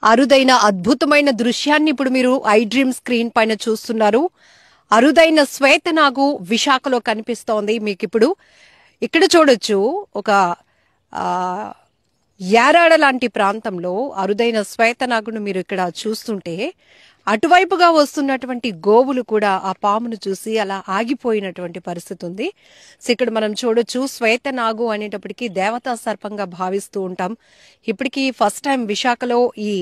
అరుదైన అద్భుతమైన దృశ్యాన్ని ఇప్పుడు మీరు ఐ డ్రీమ్ స్క్రీన్ పైన చూస్తున్నారు. అరుదైన శ్వేతనాగు విశాఖలో కనిపిస్తోంది మీకు ఇప్పుడు. ఇక్కడ చూడొచ్చు ఒక యారాడ లాంటి ప్రాంతంలో అరుదైన శ్వేతనాగును మీరు ఇక్కడ చూస్తుంటే అటువైపుగా వస్తున్నటువంటి గోవులు కూడా ఆ పామును చూసి అలా ఆగిపోయినటువంటి పరిస్థితి ఉంది. సో ఇక్కడ మనం చూడొచ్చు శ్వేతనాగు అనేటప్పటికీ దేవతా సర్పంగా భావిస్తూ ఉంటాం. ఇప్పటికీ ఫస్ట్ టైం విశాఖలో ఈ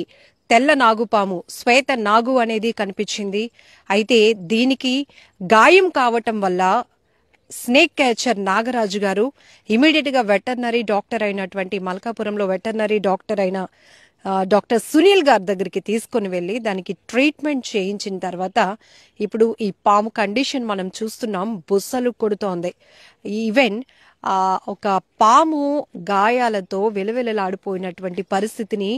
తెల్ల నాగుపాము శ్వేత నాగు అనేది కనిపించింది. అయితే దీనికి గాయం కావటం వల్ల స్నేక్ క్యాచర్ నాగరాజు గారు ఇమీడియట్ గా వెటర్నరీ డాక్టర్ అయినటువంటి మల్కాపురంలో వెటర్నరీ డాక్టర్ అయిన డాక్టర్ సునీల్ గారి దగ్గరికి తీసుకుని వెళ్ళి దానికి ట్రీట్మెంట్ చేయించిన తర్వాత ఇప్పుడు ఈ పాము కండిషన్ మనం చూస్తున్నాం, బుస్సలు కొడుతోంది. ఈవెన్ ఒక పాము గాయాలతో వెలవెలలాడిపోయినటువంటి పరిస్థితిని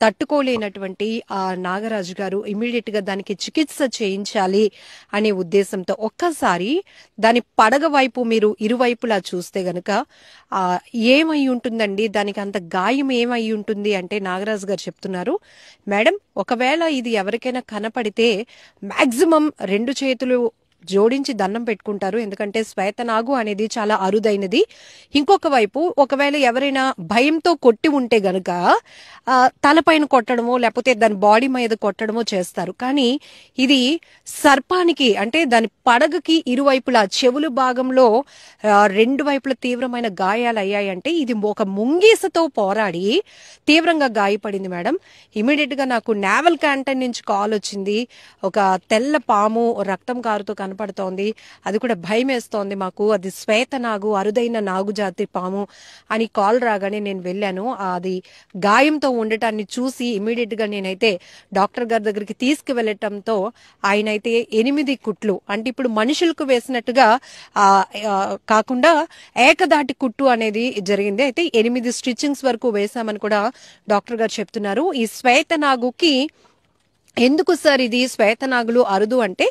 తట్టుకోలేనటువంటి ఆ నాగరాజు గారు ఇమీడియట్ గా దానికి చికిత్స చేయించాలి అనే ఉద్దేశంతో ఒక్కసారి దాని పడగ వైపు మీరు ఇరువైపులా చూస్తే గనక ఏమై ఉంటుందండి, దానికి అంత గాయం ఏమై ఉంటుంది అంటే నాగరాజు గారు చెప్తున్నారు, మేడం ఒకవేళ ఇది ఎవరికైనా కనపడితే మాక్సిమం 2 చేతులు జోడించి దండం పెట్టుకుంటారు. ఎందుకంటే శ్వేతనాగు అనేది చాలా అరుదైనది. ఇంకొక వైపు ఒకవేళ ఎవరైనా భయంతో కొట్టి ఉంటే గనక తలపైన కొట్టడమో లేకపోతే దాని బాడీ మీద కొట్టడమో చేస్తారు. కానీ ఇది సర్పానికి అంటే దాని పడగకి ఇరువైపులా చెవులు భాగంలో 2 వైపుల తీవ్రమైన గాయాలు అయ్యాయంటే ఇది ఒక ముంగీసతో పోరాడి తీవ్రంగా గాయపడింది మేడం. ఇమీడియట్ గా నాకు నేవల్ క్యాంటీన్ నుంచి కాల్ వచ్చింది. ఒక తెల్ల పాము రక్తం కారుతో కనపడుతోంది, అది కూడా భయం వేస్తోంది మాకు, అది శ్వేతనాగు అరుదైన నాగు జాతి పాము అని కాల్ రాగానే నేను వెళ్ళాను. అది గాయంతో ఉండటాన్ని చూసి ఇమీడియట్ గా నేనైతే డాక్టర్ గారి దగ్గరికి తీసుకువెళ్ళటంతో ఆయన అయితే 8 కుట్లు అంటే ఇప్పుడు మనుషులకు వేసినట్టుగా కాకుండా ఏకదాటి కుట్టు అనేది జరిగింది. అయితే 8 స్టిచ్చింగ్స్ వరకు వేశామని కూడా డాక్టర్ గారు చెప్తున్నారు. ఈ శ్వేతనాగుకి ఎందుకు సార్ ఇది శ్వేతనాగులు అరుదు అంటే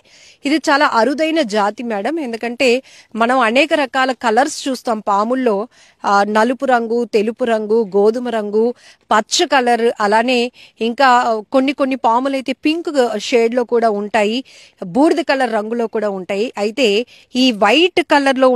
ఇది చాలా అరుదైన జాతి మేడం. ఎందుకంటే మనం అనేక రకాల కలర్స్ చూస్తాం పాముల్లో, నలుపు రంగు, తెలుపు రంగు, గోధుమ రంగు, పచ్చ కలర్, అలానే ఇంకా కొన్ని పాములు అయితే పింక్ షేడ్ లో కూడా ఉంటాయి, బూడిద కలర్ రంగులో కూడా ఉంటాయి. అయితే ఈ వైట్ కలర్ లో